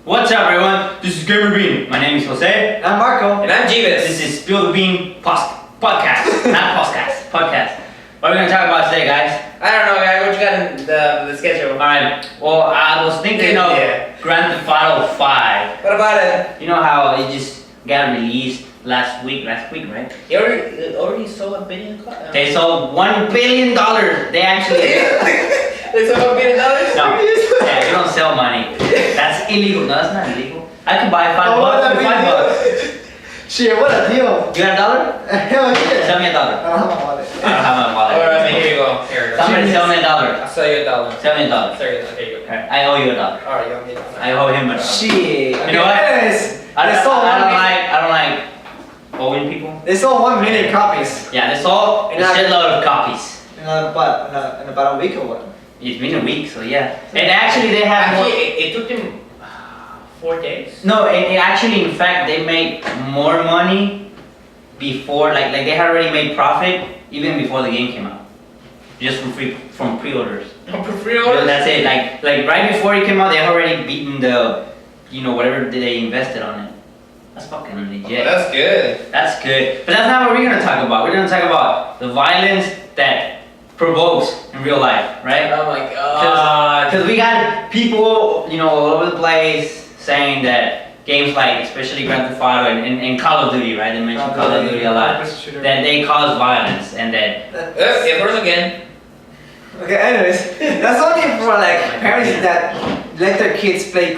What's up, everyone? This is Gamer Bean. My name is Jose. I'm Marco. And I'm Jeeves. This is Spill the Bean podcast. Not podcast. Podcast. What are we going to talk about today, guys? I don't know, guys. What you got in the schedule? Alright. Well, I was thinking of Grand Theft Auto 5. What about it? You know how it just got released last week, right? You already sold $1 billion? They sold $1 billion. They actually... They sold $1 billion? No. Yeah, you don't sell money. That's illegal. No, that's not illegal. I could buy $5 for $5. Shit, what a deal. You got $1? Hell yeah. Sell me $1. I don't have a wallet. I don't have my wallet. Alright, here you go. Here. Somebody sell me $1. I'll sell you $1. Sell me $1. Sell you $1. Here you go. Okay. I owe you $1. Alright, you owe me $1. I owe him $1. Shit. You know what? I don't like owing people. They sold 1 million copies. Yeah, they sold a shitload of copies. In about a week or what? It's been a week, so yeah. And actually, they have more. It took them 4 days. No, it actually, in fact, they made more money before, like they had already made profit even before the game came out, just from pre-orders. For pre-orders? So that's it. Like right before it came out, they had already beaten the, whatever they invested on it. That's fucking legit. Oh, that's good. That's good. But that's not what we're gonna talk about. We're gonna talk about the violence that provokes in real life, right? Oh my god. Because we got people, all over the place saying that games like, especially Grand Theft Auto and Call of Duty, right? They mention Call of Duty a lot. That they cause violence and that. Yeah, first again. Okay, anyways, that's only for like parents that let their kids stay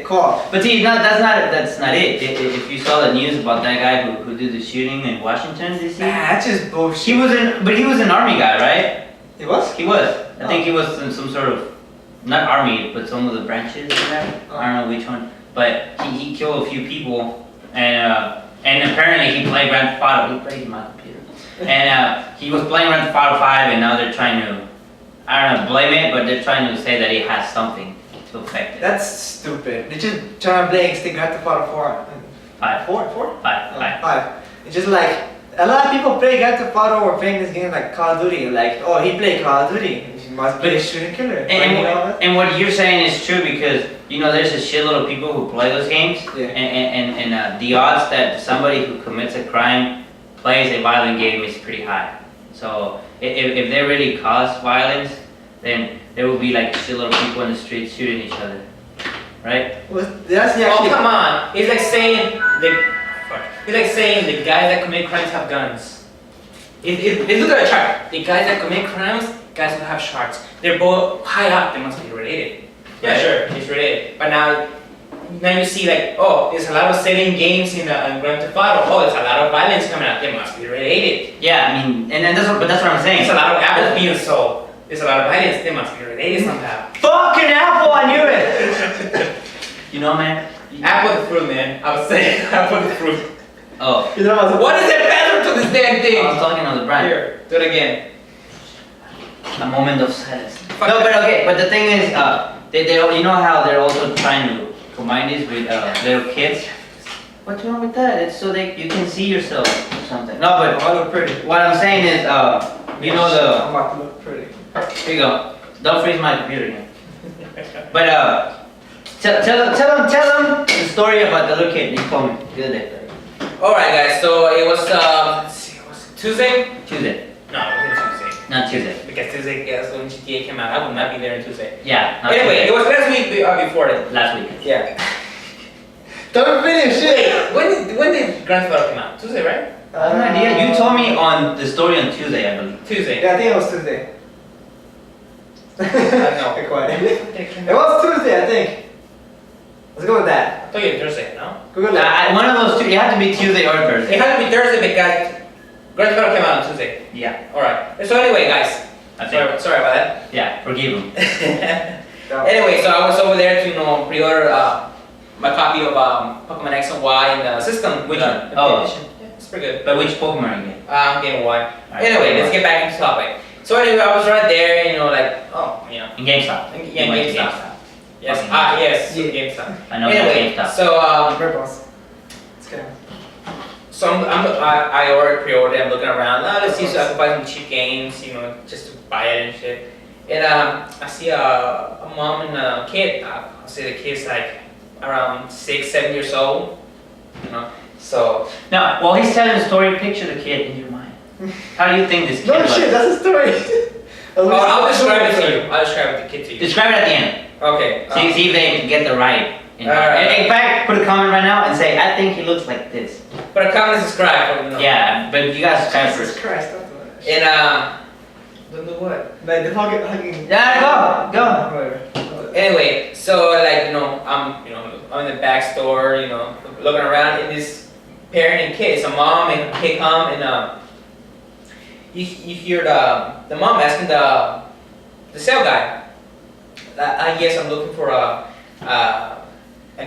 co-op. But see, that's not it. If you saw the news about that guy who did the shooting in Washington DC, That's just bullshit. he was an army guy, right? He was? He was. I think he was in some sort of, not army, but some of the branches of that. I don't know which one. But he killed a few people, and apparently he played Grand Theft Auto. He played my computer, and he was playing Grand Theft Auto 5, and now they're trying to, I don't know, blame it, but they're trying to say that it has something to affect it. That's stupid. They just trying to play Stick Grand Theft Auto 4. 5. 4? Five. 5. It's just like, a lot of people play Grand Theft Auto or playing this game like Call of Duty. Like, oh, he played Call of Duty. He must be a shooting killer. And what you're saying is true because, there's a shitload of people who play those games. Yeah. And the odds that somebody who commits a crime plays a violent game is pretty high. So if they really cause violence, then there will be like a shitload of people in the streets shooting each other. Right? Oh, come on. It's like saying the guys that commit crimes have guns. Look at a chart. The guys that commit crimes, guys who have sharks. They're both high up, they must be related. Yeah, right? Sure, it's related. But now you see like, oh, there's a lot of selling games in Grand Theft Auto. Oh, there's a lot of violence coming out. They must be related. Yeah, I mean, and that's what I'm saying. There's a lot of apples being sold. There's a lot of violence. They must be related somehow. Fucking Apple, I knew it. Man. Apple the fruit, man. I was saying apple the fruit. Oh. What is the better to this damn thing? I was talking on the brand. Here, do it again. A moment of silence. No, but okay. But the thing is, they how they're also trying to combine this with little kids. What's wrong with that? It's so you can see yourself or something. No, but I look pretty. what I'm saying is, I'm about to look pretty. Here you go. Don't freeze my computer again. But tell them the story about the little kid you told me the other day. Alright guys, so it was let's see, was it Tuesday? Tuesday. No, it wasn't Tuesday. Not Tuesday. Because Tuesday, yes, when GTA came out, I would not be there on Tuesday. Yeah. Anyway, Tuesday. it was last week before it. Last week. Yeah. Don't finish shit. Wait, when did Grand Theft Auto come out? Tuesday, right? I have no idea. You told me on the story on Tuesday, I believe. Tuesday. Yeah, I think it was Tuesday. I don't know. Be quiet. It was Tuesday, I think. Let's go with that. I thought you were Thursday, no? Google that. One of those two. It had to be Tuesday or Thursday. It had to be Thursday because Grand Theft Auto came out on Tuesday. Yeah. Alright. So anyway, guys. Sorry about that. Yeah, forgive him. Anyway, so I was over there to pre-order my copy of Pokemon X and Y in the system. Which one? Yeah, it's pretty good. But which Pokemon are you getting? I'm getting Y. Right, Anyway, let's get back into the topic. So anyway, I was right there, In GameStop. Yeah, You went to GameStop. Yes, yes, GameStop. I know Anyway, GameStop. so Purples. It's good. So I already pre-ordered. I'm looking around. Let's see, so I can buy some cheap games, just to buy it and shit. And I see a mom and a kid. I see the kid's like, around 6, 7 years old. You know, so Now, while he's telling the story, picture the kid in your mind. How do you think this kid No looks? shit, that's a story. I'll describe it to you. I'll describe the kid to you. Describe it at the end. Okay. See if they can get the right. In fact, put a comment right now and say, I think he looks like this. But a comment and subscribe. For, Yeah, but you guys subscribe Jesus first. Christ, don't do that. And don't do what? Like the hugging. Yeah, go. Whatever. Anyway, so like I'm in the back store, looking around, and this parent and kid, it's a mom and a kid come, and you hear the mom asking the sale guy. I guess I'm looking for a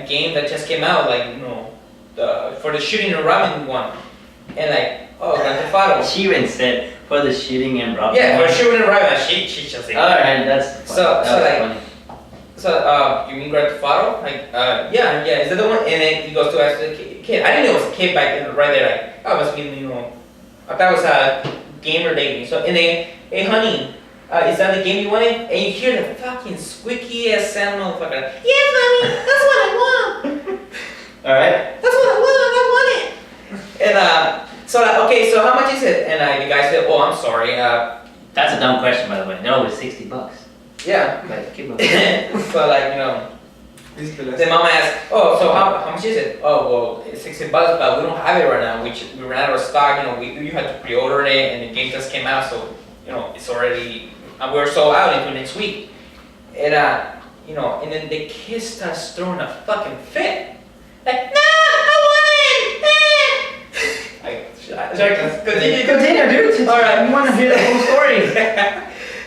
game that just came out, like for the shooting and robbing one, and like Grand Theft Auto. She even said for the shooting and robbing. Yeah, for shooting and robbing. She just like. Alright, that's So like. funny. So, you mean Grand Theft Auto? Like, yeah, is that the one? And then he goes to ask the kid. I didn't know it was a kid back then, right there, like, oh, it must be, I thought it was a gamer dating. So, and then, hey, honey, is that the game you wanted? And you hear the fucking squeaky ass sound, motherfucker. Yes, mommy, that's what I want. Alright. That's what I want it. And, so, like, okay, so how much is it? And the guy said, oh, I'm sorry. That's a dumb question, by the way. They're always $60. Yeah. But keep up. So, like, then mama asked, oh, so how much is it? Oh, well, it's $60, but we don't have it right now. We ran out of stock. You had to pre-order it, and the game just came out, so it's already we're sold out into next week. And and then the kid starts throwing a fucking fit. Like, no, I want it. Sorry, Continue, dude. All right. You want to hear the whole story?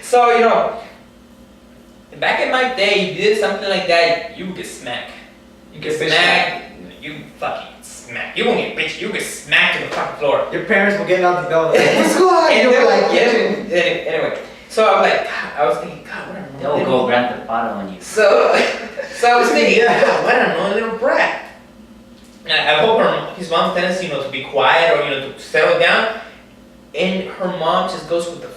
So back in my day, you did something like that, you would get smacked. You get smacked, you fucking smack. You won't get bitch, you get smacked to the fucking floor. Your parents were getting out the bell. What's going on? And You they were were like, like, anyway. So I was thinking, God, what a They'll go Grand Theft Auto on you. So I was thinking, God, what a annoying little brat. And I hope his mom's tendency, to be quiet or to settle down. And her mom just goes with the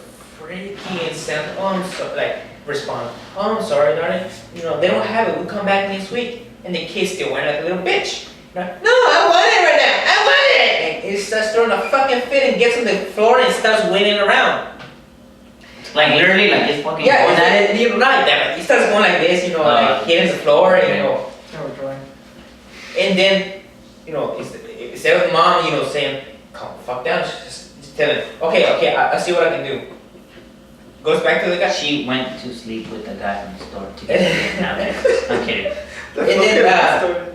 freaking sound. Oh, I'm sorry, like respond. Oh, I'm sorry, darling. They don't have it. We'll come back next week. And the kid still went like a little bitch. No, I want it right now. I want it. And he starts throwing a fucking fit and gets on the floor and starts wailing around. Like literally, like just fucking Yeah, going at it. you're right. That he starts going like this, like hitting the floor, okay. And then, instead of the mom, saying, "Calm the fuck down," she's just telling, "Okay, I see what I can do." Goes back to the guy. She went to sleep with the guy from the store to get it. I'm kidding. And then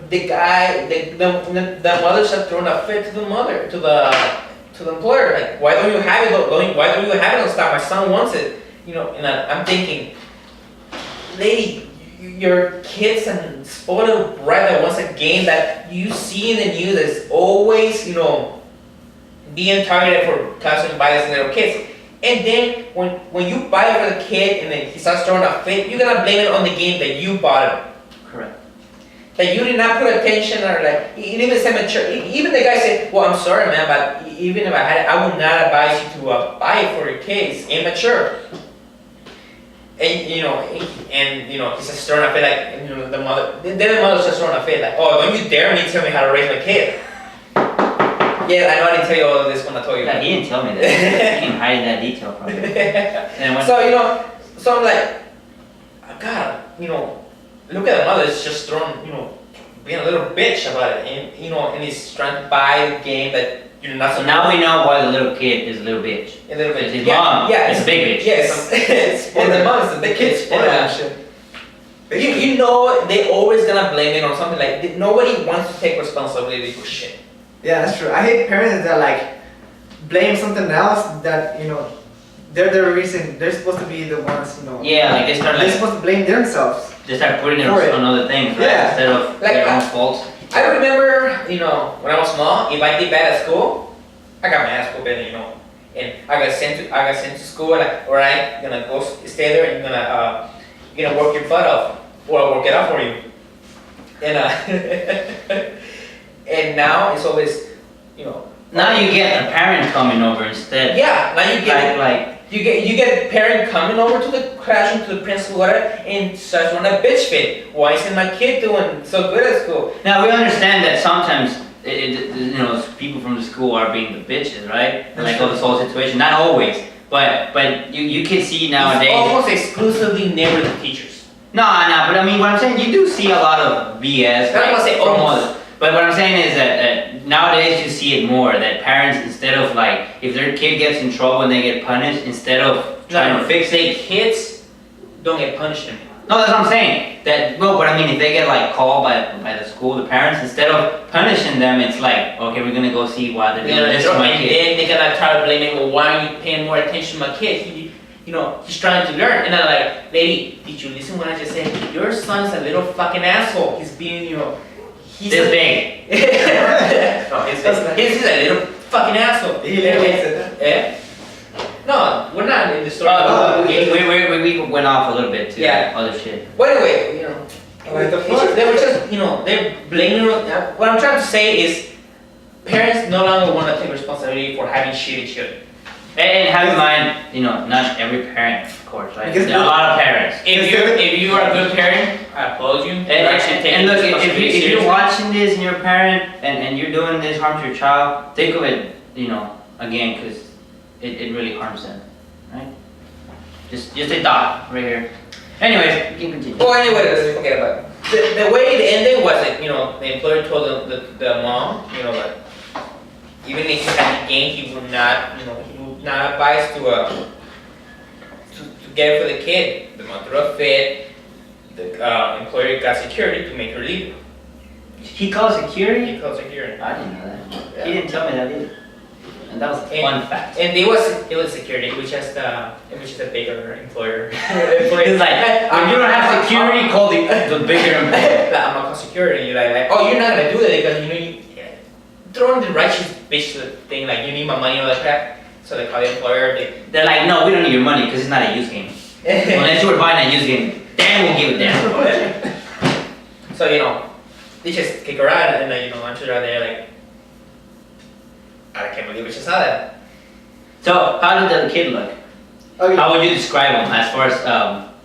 the guy, the mother started throwing a fit to the mother, to the employer. Like, why don't you have it? Why don't you have it on stock? My son wants it. And I'm thinking, lady, your kid's a spoiled brat that wants a game that you see in the news that's always, being targeted for customer bias and little kids. And then when you buy it for the kid and then he starts throwing a fit, you're gonna blame it on the game that you bought him. Correct. That you did not put attention or like, even said mature, even the guy said, well, I'm sorry, man, but even if I had it, I would not advise you to buy it for your kids, immature. And he's just throwing a fit like, the mother, then the mother's just throwing a fit like, oh, don't you dare me tell me how to raise my kid. Yeah, I know I didn't tell you all of this when I told you. Yeah, he didn't tell me that. He can hide that detail from me. So I'm like, God, look at the mother, it's just throwing, being a little bitch about it, and he's trying to buy the game that you're not So now we know why the little kid is a little bitch. A little bit. His mom is a big bitch. Yes, and the mom is the big kid. They always gonna blame it on something like nobody wants to take responsibility for shit. Yeah, that's true. I hate parents that like blame something else that they're the reason. They're supposed to be the ones. Yeah, like they start They're like supposed to blame themselves. they start putting it For it. on other things, right? Yeah. Instead of Like, their own faults. I remember, when I was small, if I did bad at school, I got my ass whooped, and I got sent to school. Like, all right, you're gonna go stay there, and you're gonna work your butt off, or I'll work it out for you. And and now it's always, Now you get the parent coming over instead. yeah. Now you get Like You get a parent coming over to the classroom, to the principal, whatever, and starts running a bitch fit. Why isn't my kid doing so good at school? Now we understand that sometimes people from the school are being the bitches, right? Like this whole situation. Not always, but you can see nowadays. It's almost exclusively never the teachers. No, but I mean what I'm saying, you do see a lot of BS. I'm gonna say from almost. all. But what I'm saying is that nowadays you see it more, that parents, instead of like, if their kid gets in trouble and they get punished, instead of trying to fix it, kids don't get punished anymore. no, that's what I'm saying. But I mean, if they get like called by the school, the parents, instead of punishing them, it's like, okay, we're gonna go see why they're doing this to my kid. Then they gotta try to blame it. Well, why are you paying more attention to my kid? He's trying to learn. And I'm like, lady, did you listen when I just said your son's a little fucking asshole? He's being, he's This big. no, he's a little fucking asshole. Yeah. No, we're not in the story. We went off a little bit to other shit. Well, anyway, Like the fuck? they were just, they're blaming. What I'm trying to say is, parents no longer want to take responsibility for having shitty children. And have in mind, not every parent, of course, right? Because There are a lot of parents. If you are a good parent, I applaud you. And look, if you're watching this and you're a parent and you're doing this harm to your child, think of it, again, because it really harms them, right? Just a thought right here. Anyways, we can continue. Well, anyway, let's forget about it. The way it ended was that, the employer told the mom, like, even if he had a gain, he would not, not advise to get it for the kid. The mom threw a fit. The employer got security to make her leave. He called security? He called security. I didn't know that. He didn't tell me that either. And that was a fun fact. And it was security, which is a bigger employer. It's like, when you don't have security, call the bigger employer. I'm not called security. You're like, oh, you're not gonna do that because you throwing the righteous bitch thing, like you need my money and all that crap. So they call the employer. They're like, no, we don't need your money because it's not a used game. Unless you were buying a used game, then we'll give it down. So they just kick her out, and I'm sure they're like, I can't believe we just saw that. So, how did the kid look? Ugly. How would you describe him as far as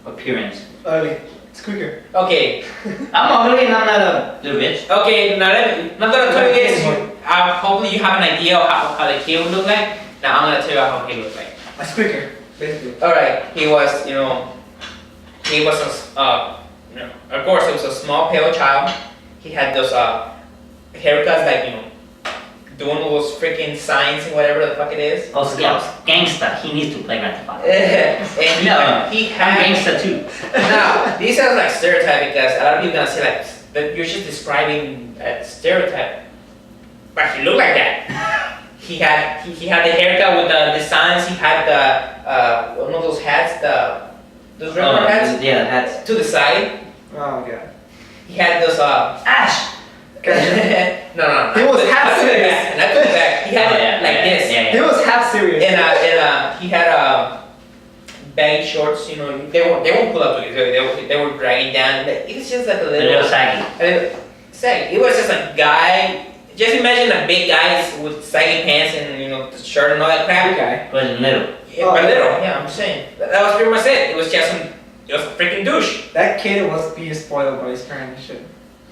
appearance? Ugly. Squeaker. Okay. I'm ugly and I'm not a little bitch. Okay, now I'm gonna tell you this. Hopefully you have an idea of how the kid would look like. Now I'm gonna tell you how he looked like. A squeaker, basically. Alright, he was, of course, he was a small, pale child. He had those haircuts, like, doing those freaking signs and whatever the fuck it is. Oh, Scouts, gangsta. He needs to play Grand Theft Auto. And he I'm had. gangsta too. Now, this sounds like stereotype because a lot of people gonna say like that you're just describing a stereotype, but he looked like that. He had the haircut with the signs. He had the one of those hats, those regular hats. Yeah, the hats. To the side. Oh my god. He had those Ash! no. He was half serious. Not to the back. He had it like this. Yeah. He was half serious. And he had baggy shorts. They won't pull up to you. They were dragging down. It was just like a little saggy. Saggy. It was just a guy. Just imagine a big guy with saggy pants and the shirt and all that crap. guy. But little. Yeah, but little. Yeah, I'm saying that was pretty much it. It was just a freaking douche. That kid was being spoiled by his parents and shit.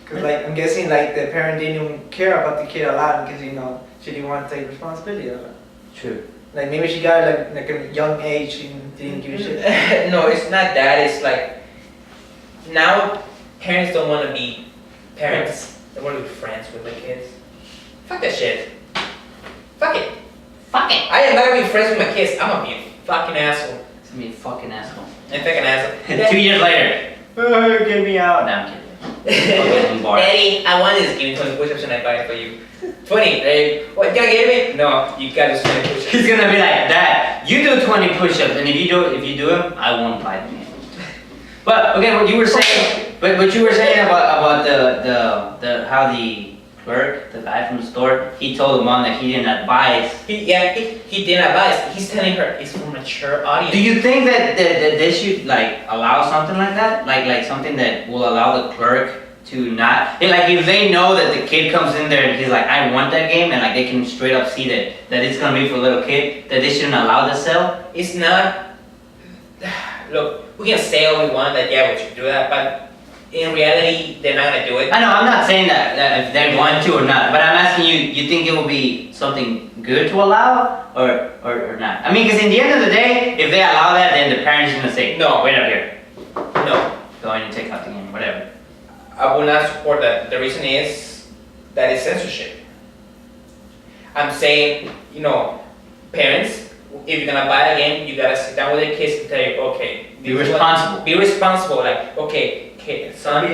Cause like I'm guessing like the parent didn't even care about the kid a lot because she didn't want to take responsibility of it. True. Like maybe she got it like a young age and didn't give a shit. No, it's not that. It's like now parents don't want to be parents. They want to be friends with their kids. Fuck that shit. Fuck it. Fuck it. I am not gonna be friends with my kids. I'm gonna be a fucking asshole. It's gonna be a fucking asshole. A fucking asshole. 2 years later. Get me out. No, I'm kidding. Fucking bar. Daddy, I want this. Give me 20 push-ups and I buy it for you. 20. Hey, what? You gonna give me? No, you got this 20 push-ups. He's gonna be like, Dad, you do 20 push-ups, and if you do them, I won't buy them. But okay, what you were saying, what you were saying about the how the clerk, the guy from the store, he told the mom that he didn't advise. He didn't advise. He's telling her it's for mature audience. Do you think that they should like allow something like that, like something that will allow the clerk to not, like if they know that the kid comes in there and he's like, I want that game, and like they can straight up see that it's gonna be for a little kid, that they shouldn't allow the sale? It's not. Look, we can say all we want that yeah we should do that, but in reality they're not gonna do it. I know, I'm not saying that if they want to or not, but I'm asking you, you think it will be something good to allow or not? I mean, because in the end of the day, if they allow that, then the parents is gonna say, No. wait up here, No, go in and take out the game, whatever. I will not support that. The reason is that it's censorship. I'm saying, parents, if you're gonna buy a game, you gotta sit down with your kids and tell you, okay, Be responsible. Be responsible. Like, okay, son,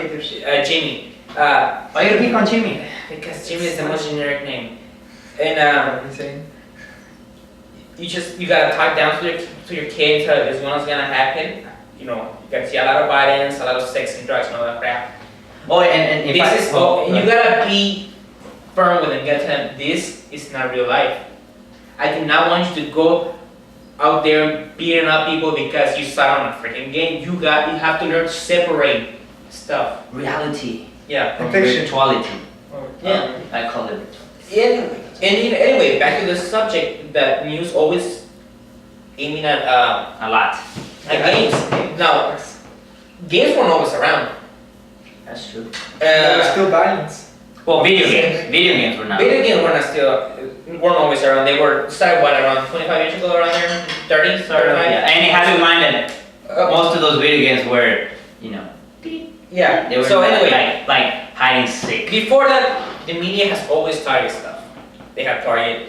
Jimmy. Why you gotta pick on Jimmy? Because Jimmy is the most generic name, and you gotta talk down to your kid. Tell this one's gonna happen. You gotta see a lot of violence, a lot of sex and drugs and all that crap. Oh, and if You gotta be firm with them. You gotta tell them this is not real life. I do not want you to go out there beating up people because you saw it on a freaking game. You have to learn to separate stuff. reality Yeah. from Fiction. virtuality. Yeah. I call it. Anyway, back to the subject that news always aiming at A lot. games. Now, games weren't always around. That's true. There's still violence. Well, video games were not. Video games weren't always around. They were started around 25 years ago, around there, 30, 35. Yeah, and you have in mind that most of those video games were, Yeah. they were So anyway, like hide and seek. before that, the media has always targeted stuff. They have targeted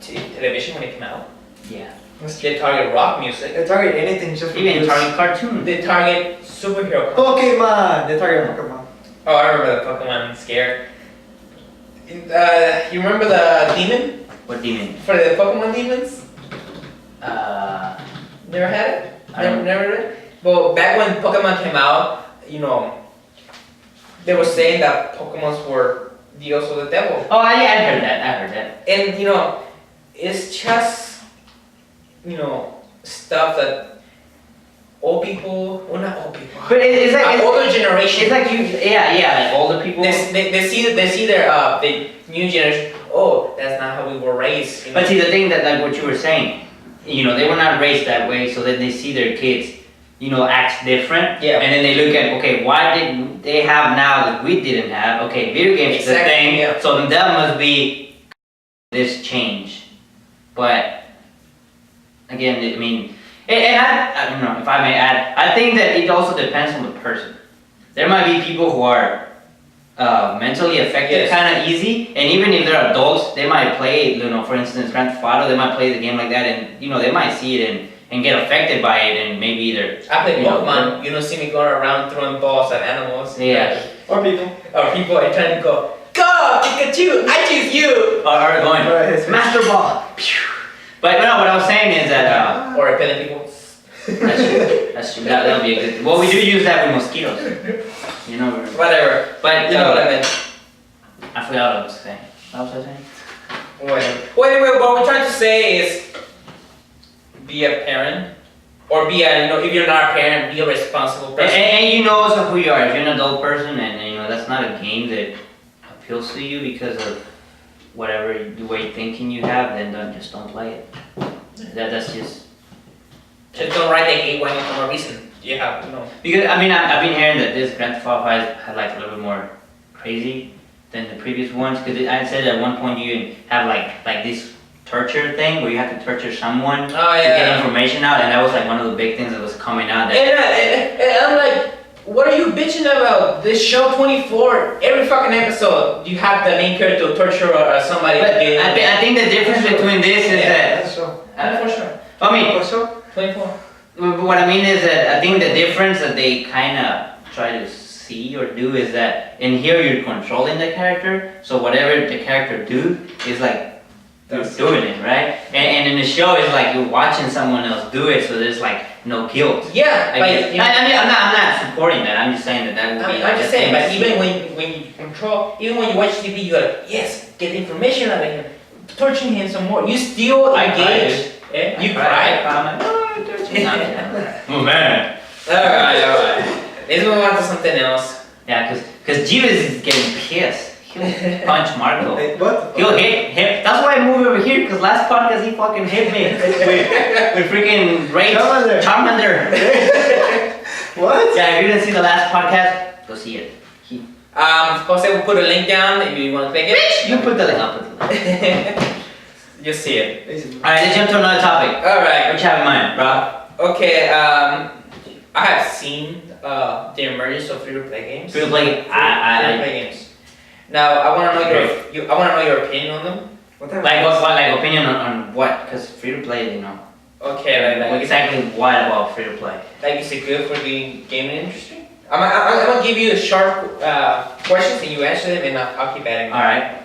television when it came out. Yeah. They target rock music. They target anything just for Even views. target cartoons. They target superhero. Pokemon! They target Pokemon. Oh, I remember the Pokemon scare. You remember the demon What do you mean? for the Pokemon demons? Never had it. I don't- Never read. Well, back when Pokemon came out, they were saying that Pokemons were deals with the devil. Oh, yeah, I heard that. And it's just stuff that old people, well not old people, But it's like older generation. it's like like older people. they see their the new generation. Oh, that's not how we were raised. But see, the thing that like what you were saying, they were not raised that way, so that they see their kids, act different. Yeah. And then they look at, okay, why did they have now that we didn't have? Okay, video games is a Exactly, thing, yeah. so then that must be this change. But again, I mean, and I don't know if I may add, I think that it also depends on the person. There might be people who are mentally affected Yes. kind of easy, and even if they're adults, they might play, for instance, Grand Theft Auto, they might play the game like that, and they might see it and get affected by it, and maybe either. I play you know, Pokemon. You don't see me going around throwing balls at animals. Yeah. Or people. Or people are trying to go Pikachu, I choose you. Or going, Right. Master Ball! Pew! But no, what I was saying is that, Or repelling people. that's true, that'll be a good, well, we do use that with mosquitoes, Whatever. but, You know what I meant. I forgot what I was saying. What was I saying? Whatever. Well, anyway, what we're trying to say is be a parent. Or be a, if you're not a parent, be a responsible person. And you know also who you are, if you're an adult person and, that's not a game that appeals to you because of whatever the way thinking you have, then don't play it. That's just. Just don't write the hate one for no reason. You have, Because, I mean, I've been hearing that this Grand Theft Auto 5 had like a little bit more crazy than the previous ones. Because I said at one point you have like this torture thing where you have to torture someone to get information out, and that was like one of the big things that was coming out. And I'm like, what are you bitching about? This show 24, every fucking episode, you have the main character torture somebody. But I think the difference between this is that. That's so. For sure. I mean, For sure. 24. what I mean is that I think the difference that they kind of try to see or do is that in here you're controlling the character, so whatever the character do is like you're doing it, right? And in the show it's like you're watching someone else do it, so there's like no guilt. Yeah, I mean, I'm not supporting that. I'm just saying that would be. I'm just saying, but even when you control, even when you watch TV, you gotta, yes, get the information out of him, torturing him some more. You still engage. You cry. Oh man. Alright. Let's move on to something else. Yeah, cause Jeeves is getting pissed. He'll punch Marco. Like, what? He'll hit him. That's why I moved over here, because last podcast he fucking hit me with freaking rage. Charmander. What? Yeah, if you didn't see the last podcast, go see it. Jose will put a link down if you want to click it. You put the link, I'll put the link. Just see it. Alright, let's jump to another topic. Alright. What you have in mind, bro? Okay, I have seen the emergence of free-to-play games. Free-to-play, Free-to-play games. Now, I want to know I want to know your opinion on them. What type Like of what like opinion on what? Because free-to-play, you know. Okay, Like exactly what about free-to-play? like is it good for the gaming industry? I'm gonna give you a sharp questions and you answer them and I'll keep adding. Alright.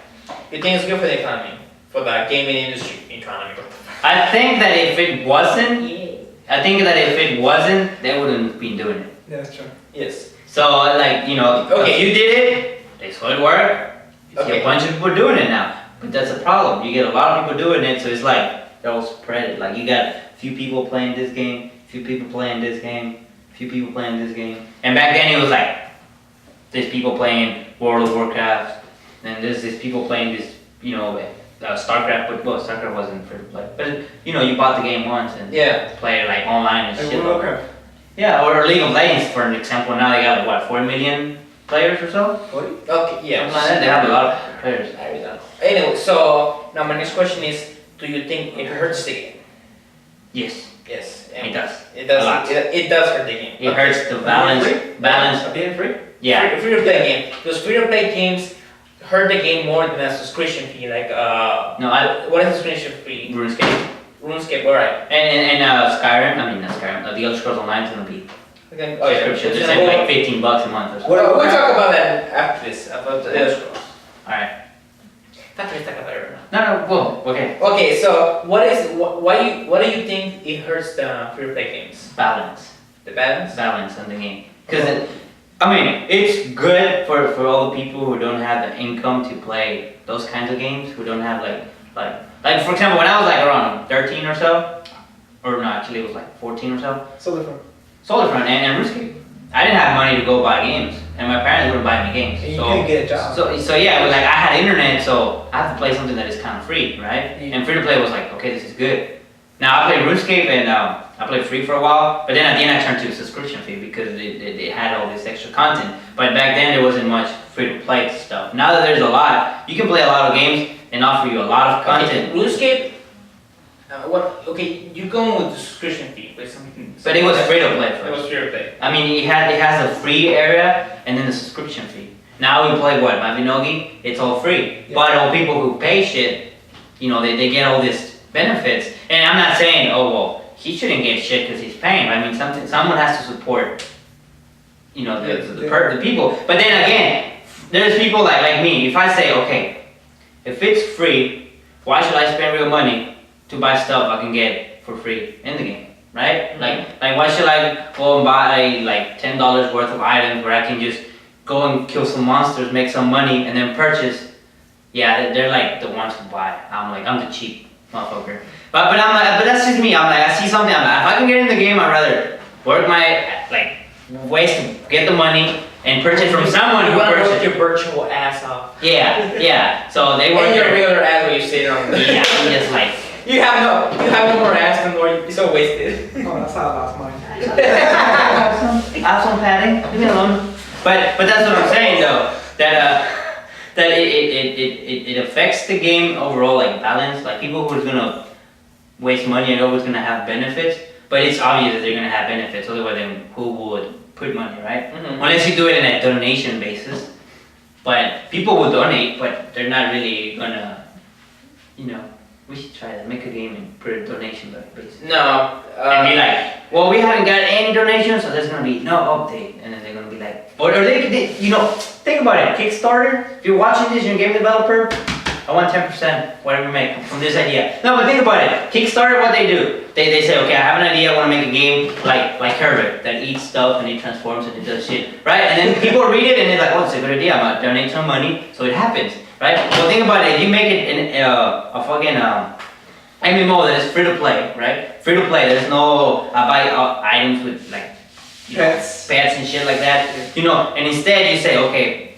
You think it's good for the economy, for the gaming industry economy? I think that if it wasn't, they wouldn't be doing it. Yeah, that's true. Yes. So like, you know, Okay. if you did it, they saw it work. You see Okay. a bunch of people doing it now. But that's a problem. You get a lot of people doing it, so it's like they're all spread it. Like you got a few people playing this game, a few people playing this game, a few people playing this game. And back then it was like there's people playing World of Warcraft, and there's people playing this, you know, StarCraft, but well, StarCraft wasn't free to play. But you know, you bought the game once and Yeah. play it like online and Like shit. World of Warcraft. Yeah, or League of Legends for an example. Now they got like what, 4 million players or so? 40? Okay. Yeah. Something like that. They have a lot of players. I don't know. Anyway, so now my next question is: do you think it hurts the game? Yes, Yes. it does. It does. A lot. It does hurt the game. It hurts the balance. Being free? Yeah. Free to play game. Those free to play games hurt the game more than a subscription fee. Like No, what is a subscription fee? RuneScape. RuneScape. Alright. And Skyrim. I mean not Skyrim. The Elder Scrolls Online is gonna be Okay. subscription. It's like $15 a month or so. What- We'll talk about that after this. About the Elder Scrolls. All right. After we talk about it right now. No. Whoa. Okay. Okay. So why do you think it hurts the free to play games? Balance. The balance. Balance on the game. Because it's good for all the people who don't have the income to play those kinds of games. Who don't have like for example, when I was like around 13 or so, or no, actually it was like 14 or so. So different. Solarfront and RuneScape. I didn't have money to go buy games, and my parents wouldn't buy me games. And you So can't get a job. So yeah, it was like I had internet, so I have to play something that is kind of free, right? Yeah. And free to play was like, okay, this is good. Now I played RuneScape and I played free for a while, but then at the end I turned to a subscription fee because they had all this extra content. But back then there wasn't much free to play stuff. Now that there's a lot, you can play a lot of games and offer you a lot of content. Okay, RuneScape. What? Okay, you going with the subscription fee, but something. But it was free to play It was first. free to play. I mean, it has a free area and then the subscription fee. Now we play what, Mabinogi? It's all free. Yeah. But all people who pay shit, you know, they get all these benefits. And I'm not saying, oh well, he shouldn't get shit because he's paying. I mean, someone has to support, you know, the people. But then again, there's people like me. If I say, okay, if it's free, why should I spend real money to buy stuff I can get for free in the game, right? Like why should I go and buy like $10 worth of items where I can just go and kill some monsters, make some money, and then purchase? Yeah, they're like the ones who buy. I'm the cheap motherfucker. But I'm like, but that's just me. I'm like, I see something. I'm like, if I can get in the game, I'd rather work my ways to get the money and purchase from someone You who want to work purchased. your virtual ass off. Yeah. So they work And your their regular ass where you sit on. yeah, I'm just like. You have no more ass no more. You're so wasted. Oh, that's how I lost mine. Have some padding. Leave me alone. But that's what I'm saying though. That it affects the game overall, like balance. Like people who's gonna waste money are always gonna have benefits. But it's obvious that they're gonna have benefits. Otherwise, then who would put money, right? Mm-hmm. Unless you do it in a donation basis. But people will donate, but they're not really gonna, you know. We should try that. Make a game and put a donation basis. No. And be like, well, we haven't got any donations, so there's gonna be no update. And then they're gonna be like, or they you know, think about it. Kickstarter. If you're watching this, you're a game developer. I want 10%, whatever you make from this idea. No, but think about it. Kickstarter, what they do? They say, okay, I have an idea. I want to make a game like Herbert that eats stuff and it transforms and it does shit, right? And then people read it and they're like, oh, it's a good idea. I'm gonna donate some money, so it happens. Right? Well, think about it. If you make it a fucking MMO that is free to play, right? Free to play. There's no buy items with like pets and shit like that. You know, and instead you say, okay,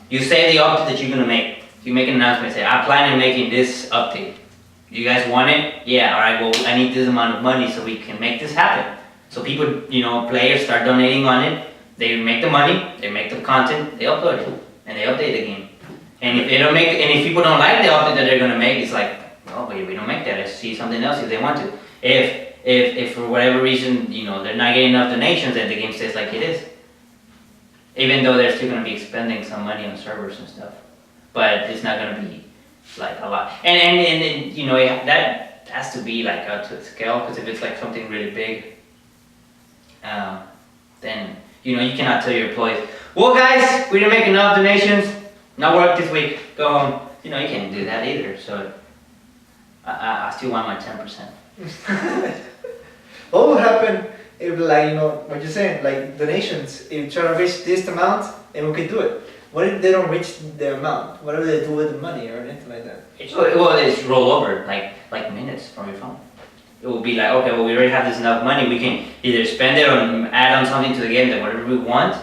you say the update that you're gonna make. You make an announcement, say, I plan on making this update. You guys want it? Yeah, alright, well, I need this amount of money so we can make this happen. So people, you know, players start donating on it, they make the money, they make the content, they upload it, and they update the game. And if they don't make, and if people don't like the update that they're gonna make, it's like, oh, we don't make that, let's see something else if they want to. If for whatever reason, you know, they're not getting enough donations, then the game stays like it is. Even though they're still gonna be spending some money on servers and stuff. But it's not gonna be like a lot. And you know, that has to be like up to the scale, because if it's like something really big, then, you know, you cannot tell your employees, well guys, we didn't make enough donations, not work this week, go home. You know, you can't do that either, so I still want my 10%. What would happen if, like, you know, what you're saying, like donations, if you try to reach this amount, and we can do it. What if they don't reach the amount? What do they do with the money or anything like that? Well, it's roll over, like minutes from your phone. It will be like, okay, well, we already have this enough money, we can either spend it or add on something to the game that whatever we want,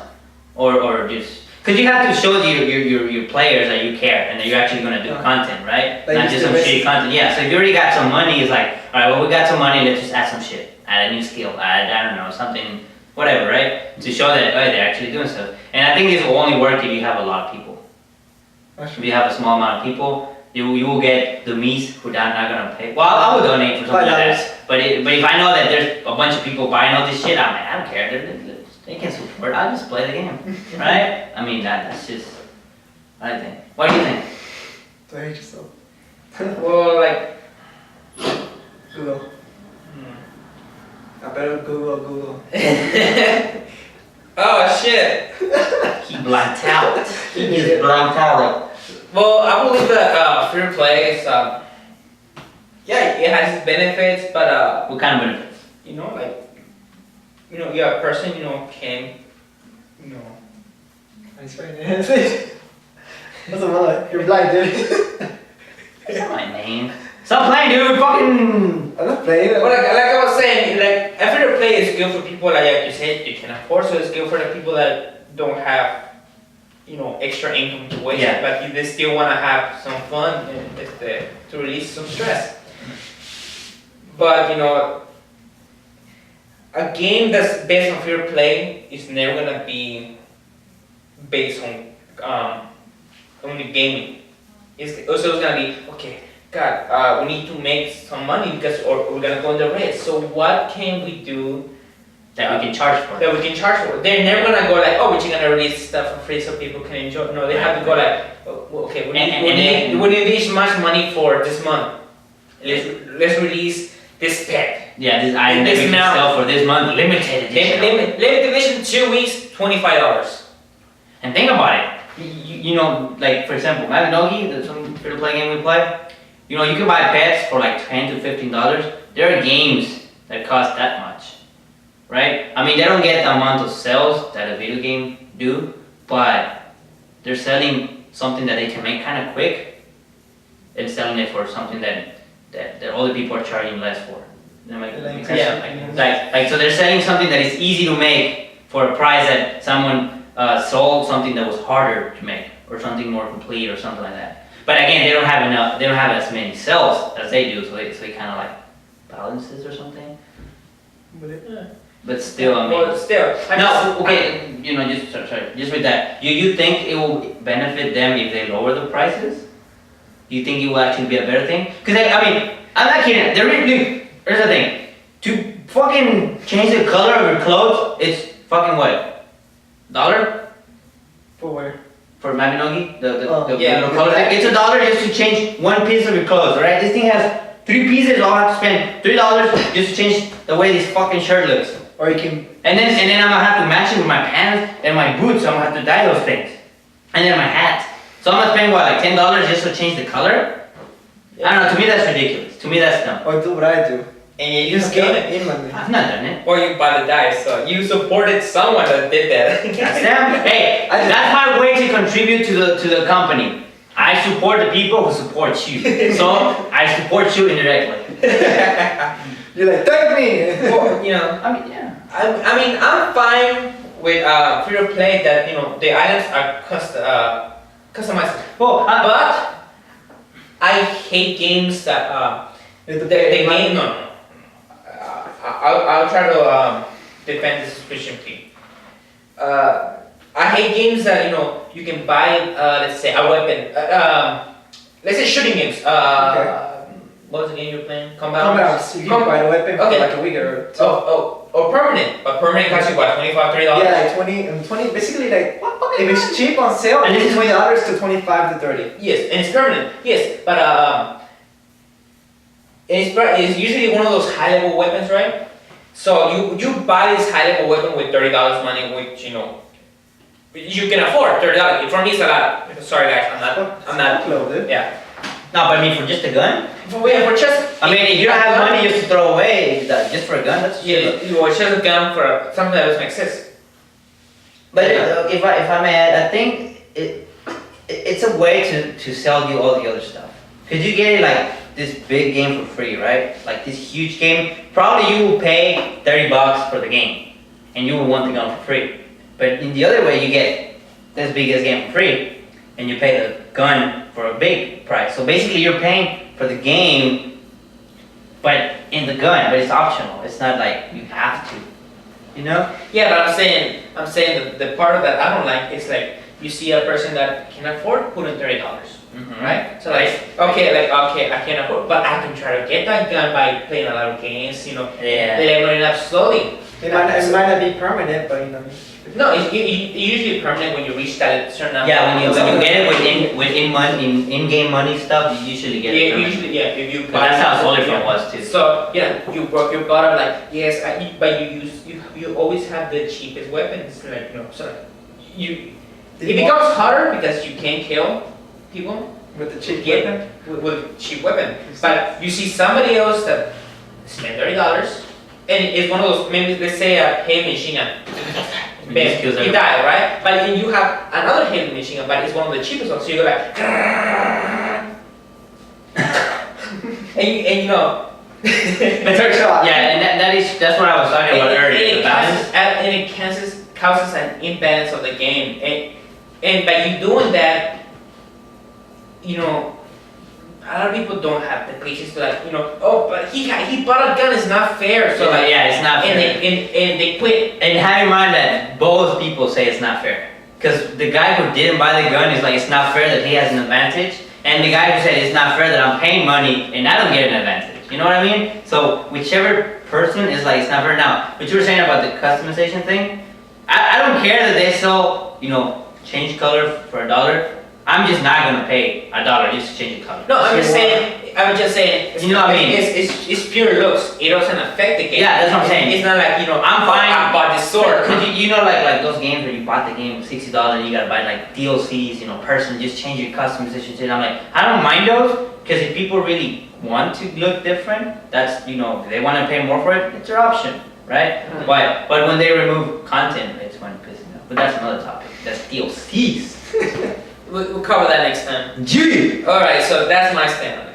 or just, because you have to show your players that you care and that you're actually going to do content, right? Like not just some shitty content. Yeah, so if you already got some money, it's like, alright, well, we got some money, let's just add some shit. Add a new skill, add, I don't know, something, whatever, right? To show that, oh, they're actually doing stuff. And I think this will only work if you have a lot of people. If you have a small amount of people, you will get the me's who are not gonna pay. Well, I would donate for something like that. But if I know that there's a bunch of people buying all this shit, I'm like, I don't care. They can support. I'll just play the game, right? I mean, that's just. I think. What do you think? Don't hate yourself. Well, like, Google. I better Google. oh shit. He blanked out. He just blanked out. Well, I believe that free play is yeah, it has its benefits, but What kind of benefits? you know, like, you know, you're a person, you know, can, you know. Nice finance. What's the matter? You're blind, dude. That's not my name. Stop playing, dude. Fucking. I'm not playing. But like I was saying, like, free to play is good for people like you said you can afford, so it's good for the people that don't have, you know, extra income to waste, but they still want to have some fun and to release some stress. But you know, a game that's based on free to play is never gonna be based on only gaming. It's also gonna be okay. God, we need to make some money because or we're gonna go in the race. So what can we do That we can charge for. that we can charge for? They're never gonna go like, oh, we're just gonna release stuff for free so people can enjoy. No, they have to go like, oh, well, okay, we need this much money for this month. Let's release this pet. Yeah, this item that we can sell for this month, limited edition. Limited edition, 2 weeks, $25. And think about it. You know, like for example, Mabinogi, the some free-to-play game we play. You know, you can buy pets for like $10 to $15. There are games that cost that much, right? I mean, they don't get the amount of sales that a video game do, but they're selling something that they can make kind of quick and selling it for something that other people are charging less for. Like so they're selling something that is easy to make for a price that someone sold something that was harder to make, or something more complete, or something like that. But again, they don't have enough. They don't have as many sales as they do, so they kind of like balances or something. But still, I mean. Well, still. No, okay. You know, just sorry, just with that. You think it will benefit them if they lower the prices? You think it will actually be a better thing? Because I mean, I'm not kidding. Here's the thing. To fucking change the color of your clothes, it's fucking what? $1? For where? For Mabinogi, the yeah, color. It's $1 just to change one piece of your clothes, right? This thing has 3 pieces. I'll have to spend $3 just to change the way this fucking shirt looks. Or you can. And then I'm gonna have to match it with my pants and my boots. So I'm gonna have to dye those things, and then my hat. So I'm gonna spend what, like $10 just to change the color? I don't know. To me, that's ridiculous. To me, that's dumb. Or do what I do. And you just get it. I've not done it. Or you buy the dice, so you supported someone that did that. That's them. Hey, that's my way to contribute to the company. I support the people who support you. So I support you indirectly. You're like, thank me. Well, you know, I mean, yeah. I mean, I'm fine with free to play that the items are customized. Well, But I hate games that You have to the pay money. game. No. I'll try to defend the subscription fee. I hate games that you can buy. Let's say a weapon. Let's say shooting games. What was the game you were playing? Combat Arms? You can buy a weapon for Okay. like a week or two. Or permanent. But permanent costs you what, $25, $30? Yeah, like 20, basically like, if it's cheap on sale, And it's this is- $20 to 25 to 30. Yes, and it's permanent. Yes, but it's usually one of those high level weapons, right? So you buy this high level weapon with $30 money, which you can afford $30. For me, it's a lot. Sorry guys, I'm not. Low, dude. Yeah. no, but I mean for just a gun. For just. I mean, if you don't have money just to throw away, just for a gun, that's Yeah, you are just a gun for something that doesn't exist. But if I may add, I think it's a way to sell you all the other stuff. Cause you get like this big game for free, right? Like this huge game. Probably you will pay $30 for the game, and you will want the gun for free. But in the other way, you get this biggest game for free, and you pay the gun for a big price. So basically, you're paying for the game, but in the gun, but it's optional. It's not like you have to, you know? Yeah, but I'm saying the part of that I don't like is like you see a person that can afford putting $30. Mhm. Right? So okay, I can't afford, but I can try to get that gun by playing a lot of games, Yeah. leveling up slowly. It might not be permanent, but No, it's usually permanent when you reach that certain number. Yeah, when you get it with in-game money stuff, you usually get it. Yeah, permanent. usually, yeah, if you But that's how Solar Phone yeah. was too. So you work your butt up like yes, but you always have the cheapest weapons, like so it becomes harder because you can't kill people with the cheap Get- weapon. with cheap weapon. But you see somebody else that spent $30 and it's one of those, maybe let's say a heavy machine gun. It Bam, just kills you everyone. die, right? But then you have another heavy machine gun, but it's one of the cheapest ones. So you go like, and The third shot. Yeah, and that's what I was talking about earlier. The balance. and it causes an imbalance of the game. And by you doing that, a lot of people don't have the patience to oh, but he bought a gun, it's not fair. So like, yeah, it's not and fair. they quit. And have in mind that both people say it's not fair. Because the guy who didn't buy the gun is like, it's not fair that he has an advantage. And the guy who said it's not fair that I'm paying money and I don't get an advantage. You know what I mean? So whichever person is like, it's not fair. Now, what you were saying about the customization thing, I don't care that they sell, change color for $1. I'm just not gonna pay $1 just to change the color. No, I'm just saying. You know what I mean? It's pure looks. It doesn't affect the game. Yeah, that's what I'm saying. It's not like I'm fine. I bought this sword. Cause like those games where you bought the game for $60 and you gotta buy like DLCs, person, just change your customization shit. I'm like, I don't mind those, cause if people really want to look different, that's, if they wanna pay more for it, it's their option, right? Mhm. But when they remove content, it's when it pisses me off. But that's another topic. That's DLCs. We'll cover that next time. Gee! All right, so that's my stand on it.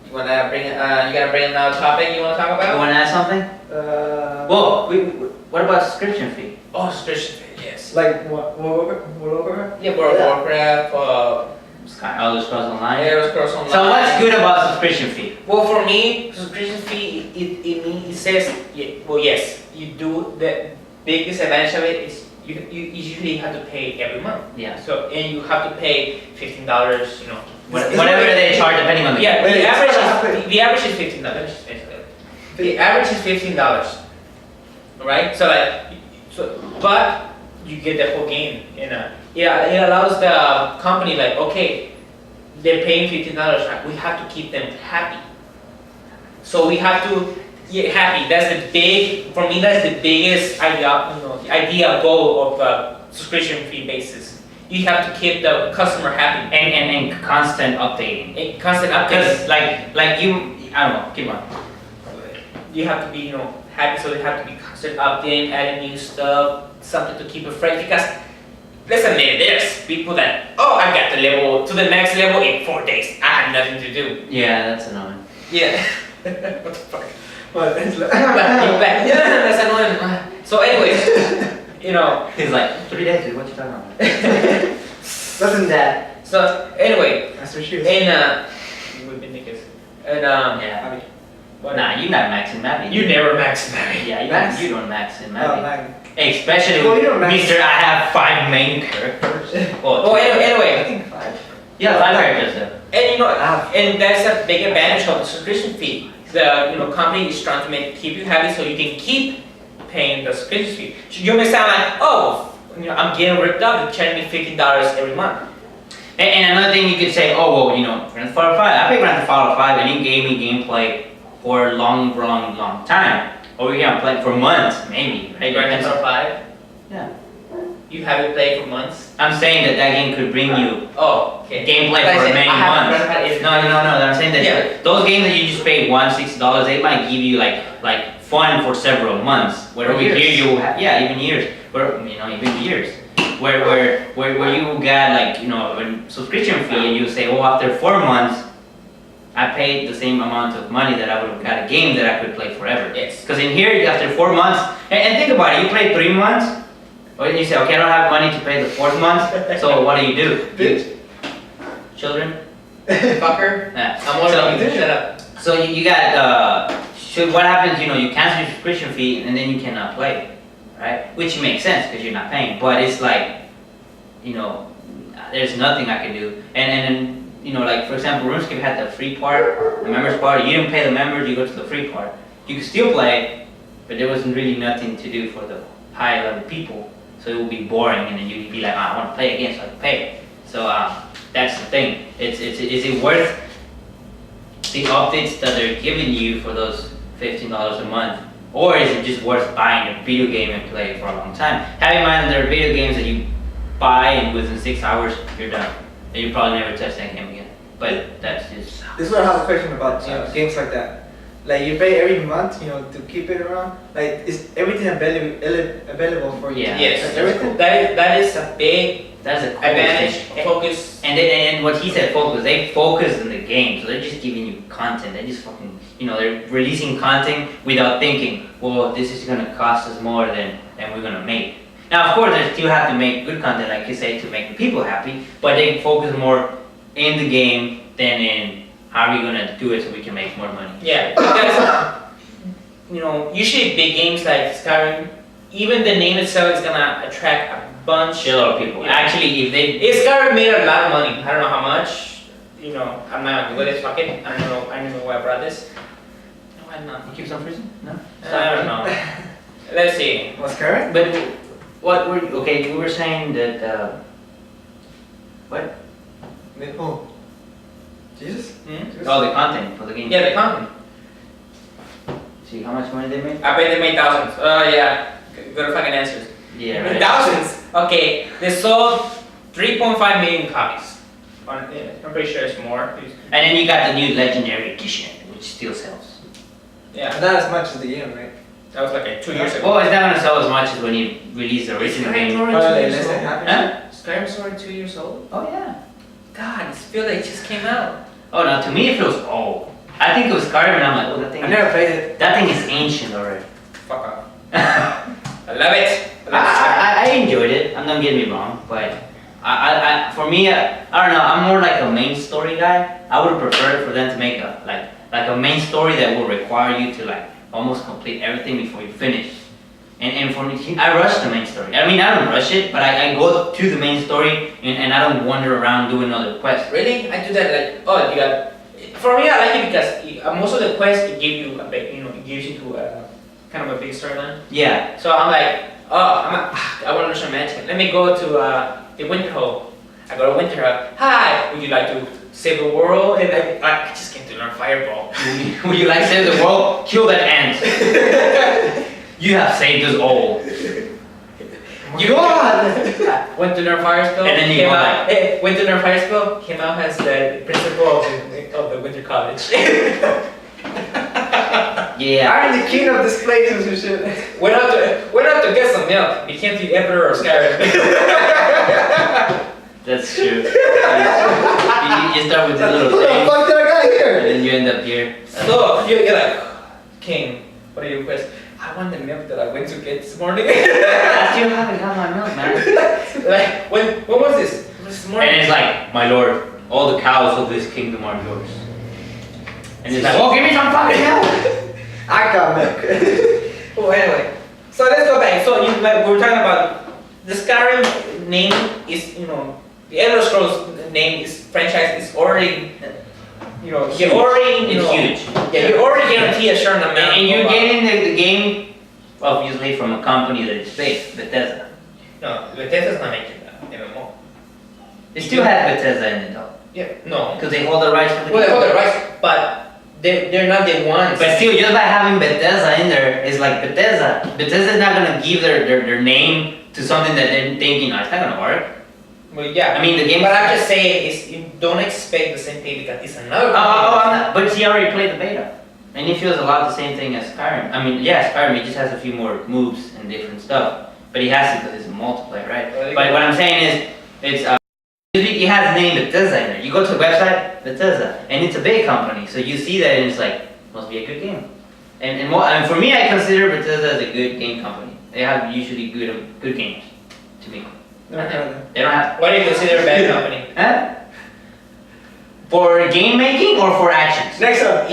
You wanna bring? You gotta bring another topic you wanna talk You about? wanna add something? Well, what about subscription fee? Oh, subscription fee. Yes. Like what over? Yeah, World of Warcraft. Elder Scrolls Online. Elder Scrolls Online. So what's good about subscription fee? Well, for me, subscription fee, it says, yes, you do, the biggest advantage of it is you usually have to pay every month. Yeah. So, and you have to pay $15, Whatever they charge depending on the Yeah, Wait, the it's average is $15. The average is $15, right? But you get the whole game, it allows the company like, okay, they're paying $15, right? We have to keep them happy. So we have to get happy. For me, that's the biggest idea goal of a subscription fee basis. You have to keep the customer happy. and constant updating. And constant updates. Because like you, I don't know, keep on. You have to be, happy, so they have to be constant updating, adding new stuff, something to keep it fresh. Because let's admit it, there's people that, I got to the next level in 4 days. I had nothing to do. Yeah, that's annoying. Yeah. What the fuck? Well, it's like, Yeah, that's annoying. So anyway, you know. He's like, 3 days, dude, what you talking about? Wasn't that? So anyway, That's for sure. in we've been niggas. And Yeah. Nah, you not maxing Mappy. You never max Mappy. Yeah, Max? you don't max in Oh, Mappy. man. Especially Well, with you don't max. Mr. I have 5 main characters. Oh, anyway. I think 5. Yeah, 5 characters though. And you know, Ah. and that's a big advantage of the subscription fee. The company is trying to keep you happy so you can keep paying the subscription fee. So you may sound like, oh, I'm getting ripped up. They're charging me $15 every month. And another thing you could say, oh well, Grand Theft Auto 5. I played Grand Theft Auto 5 and it gave me gameplay for a long time. Over here I'm playing for months, maybe. Right? Grand Theft Auto 5. Yeah. You haven't played for months. I'm saying that game could bring you Oh, okay. gameplay Like I for said, many I haven't months. read about it. No. I'm saying that Yeah. those games that you just paid $160, they might give you like fun for several months. Where Or over years. here you have, yeah, even years. Where even years. Where you got like a subscription fee and you say, oh, after 4 months, I paid the same amount of money that I would have got a game that I could play forever. Yes. Because in here, after 4 months, and think about it, you play 3 months, or you say, okay, I don't have money to pay the 4th month, so what do? Bitch. Children? Fucker. Yeah. I'm older So- than you. Shut up. So you got, so what happens, you cancel your subscription fee and then you cannot play, right? Which makes sense because you're not paying, but it's like, there's nothing I can do. And like for example, RuneScape had the free part, the members part, you didn't pay the members, you go to the free part. You could still play, but there wasn't really nothing to do for the high level people, so it would be boring and then you'd be like, I want to play again, so I can pay. So that's the thing, is it worth the updates that they're giving you for those $15 a month, or is it just worth buying a video game and play it for a long time? Have in mind that there are video games that you buy and within 6 hours you're done, and you probably never touch that game again. But that's just This is what I have a question about games like that. Like you pay every month, to keep it around. Like is everything available for you? Yeah. Yes. Like, everything. That is a big that's a cool advantage. thing. Focus. And what he said, focus. They focus on the game, so they're just giving you content. They just fucking, they're releasing content without thinking, well, this is gonna cost us more than we're gonna make. Now, of course, they still have to make good content, like you say, to make the people happy, but they focus more in the game than in how are we gonna do it so we can make more money. Yeah, because usually big games like Skyrim, even the name itself is gonna attract a bunch. Shitload of people. Yeah. Actually, If Skyrim made a lot of money, I don't know how much. I'm not good at fuck it. I don't know why I brought this. No, I'm not. you keep some freezing? No. I don't know. Let's see. What's current? But what were okay? You were saying that what? Oh. Jesus? Hmm? Oh, the content for the game. Yeah, the content. See how much money they made? I bet they made thousands. Oh yeah. Good fucking answers. Yeah. Right. Thousands. Okay, they sold 3.5 million copies. I'm pretty sure it's more. And then you got the new Legendary Edition, which still sells. Yeah, Not as much as the game, right? that was like 2 years ago. Well, it's not gonna sell as much as when you released the original game. Probably less than half. Huh? Skyrim's already 2 years old? Oh yeah. God, it feels like it just came out. Oh no, to me it feels old. I think it was Skyrim and I'm like, oh, that thing. I never played it. That thing is ancient already. Fuck off. I love it. I enjoyed it. I'm not getting me wrong, but for me, I don't know. I'm more like a main story guy. I would prefer for them to make a like a main story that will require you to like almost complete everything before you finish. And for me, I rush the main story. I mean, I don't rush it, but I go to the main story and I don't wander around doing other quests. Really? I do that like, oh, you got. For me, I like it because most of the quests it give you a bit, it gives you to kind of a big storyline. Yeah. So I'm like, oh, I want to learn some magic. Let me go to the Winter Hole. I go to Winter Hole. Hi, would you like to save the world? And I just came to learn Fireball. Would you like to save the world? Kill that ant. You have saved us all. You God! Went to learn Fire Spell. And then you came go out. Went to learn Fire Spell. Came out as the principal of the Winter College. Yeah. I'm the king of this place and some shit. went out to get some milk. Became the emperor of Skyrim. That's true. You start with the little Who the thing, fuck did I got and here? then you end up here. So you're like, King, what are your requests? I want the milk that I went to get this morning. I still haven't got my milk, man. Like, when was this? It was this morning. And it's like, my lord, all the cows of this kingdom are yours. And it's like, oh, give me some fucking milk. I got milk. Oh, anyway. So let's go back. So like we were talking about the Skyrim name is, the Elder Scrolls name is franchise is already, you're already, It's huge. Yeah, you're already guaranteed a certain amount. And you're getting the game, obviously, from a company that is big, Bethesda. No, Bethesda's not making that MMO. It still has Bethesda in it though. Yeah, no. Because they hold the rights for the Well, they game. hold the rights, but they're not the ones. But still, just by having Bethesda in there, it's like Bethesda. Bethesda's not gonna give their name to something that they're thinking, oh, it's not gonna work. Well, yeah. I mean, the game. But I'm just saying, is you don't expect the same thing because it's another. I'm not, but he already played the beta. And he feels a lot the same thing as Skyrim. I mean, yeah, Skyrim, he just has a few more moves and different stuff. But he has to because it's a multiplayer, right? But what I'm saying is, it's, he has the name Bethesda in there. You go to the website, Bethesda, and it's a big company, so you see that and it's like, must be a good game. And for me, I consider Bethesda as a good game company. They have usually good games, to me. Never heard of them. They don't have, What do you consider a bad company? huh? For game making or for actions? Next one.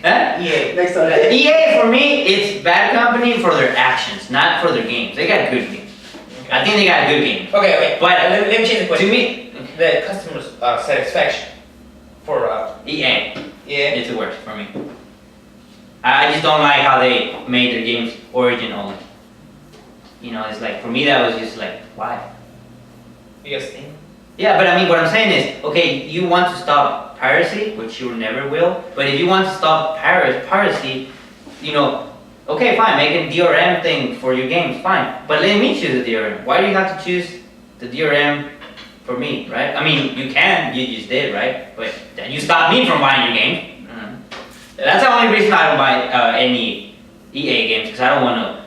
Huh? Yeah. Next one. EA, for me, it's bad company for their actions, not for their games. They got good games. I think they got good games. Okay, But let me change the question. to me, The customer satisfaction for EA, yeah. it's the worst for me. I just don't like how they made their games origin only. It's like, for me that was just like, why? Biggest thing. Yeah, but I mean, what I'm saying is, okay, you want to stop piracy, which you never will, but if you want to stop piracy, okay, fine, make a DRM thing for your games, fine. But let me choose the DRM. Why do you have to choose the DRM for me, right? I mean, you just did, right? But you stopped me from buying your game. That's the only reason I don't buy any EA games, because I don't want to.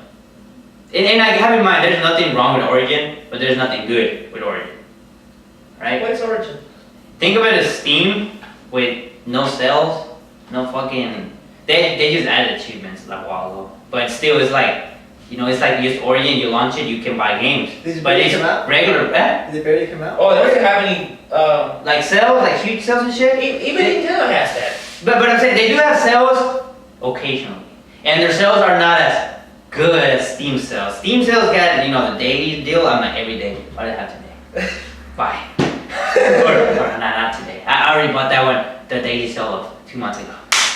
And I have in mind, there's nothing wrong with Origin, but there's nothing good with Origin, right? What is Origin? Think of it as Steam with no sales, no fucking. They just added achievements like a while ago, but still, it's like. It's like just Origin, you launch it, you can buy games. But it's regular, Did it barely come out? Oh, they doesn't have any. like sales, like huge sales and shit. Even Nintendo has that. But I'm saying they do have sales occasionally, and their sales are not as good as Steam sales. Steam sales got the daily deal. I'm like every day. What do I have today? Buy. or not today. I already bought that one. The daily sale of 2 months ago.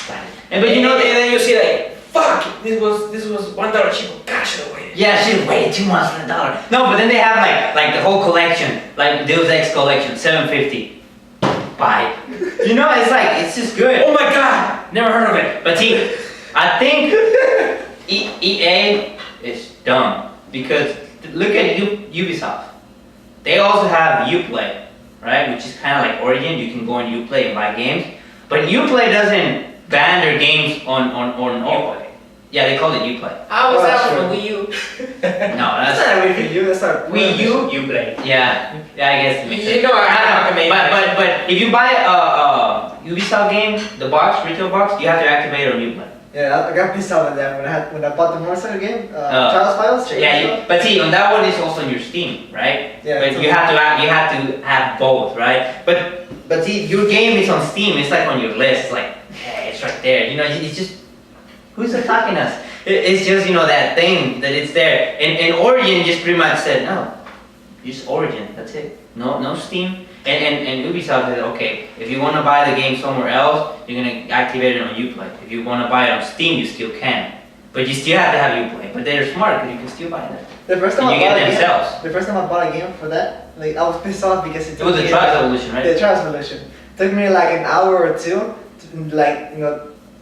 Got it. And then you see like, fuck, this was $1 cheaper. God, should have waited. Yeah, should have waited 2 months for $1. No, but then they have like the whole collection, like Deus Ex collection, $7.50. Buy. It's like it's just good. Oh my god, never heard of it. But see, I think EA is dumb because look at Ubisoft. They also have Uplay, right? Which is kind of like Origin. You can go on Uplay and buy games, but Uplay doesn't ban their games on Uplay. Yeah, they call it Uplay. How was Oh, that sure. for Wii U? No, That's that's not a Wii U. That's not Wii U. Uplay. Yeah, I guess it makes sense. I mean, But if you buy a Ubisoft game, the retail box, you have to activate it on Uplay. Yeah, I got pissed off with that when I bought the motorcycle game, Trials Files. But see, on that one it's also on your Steam, right? Yeah, But it's you on- have to have both, right? But see, your game is on Steam. It's like on your list. Like, hey, it's right there. It's just who's attacking us? It's just that thing that it's there. And Origin just pretty much said no, just Origin. That's it. No Steam. And Ubisoft said, okay, if you want to buy the game somewhere else, you're gonna activate it on Uplay. If you want to buy it on Steam, you still can, but you still have to have Uplay. But they're smart because you can still buy that. The first time And I you bought get a game, themselves. the first time I bought a game for that, like I was pissed off because It was a Trials Evolution, right? The Trials Evolution. Took me like an hour or two, to,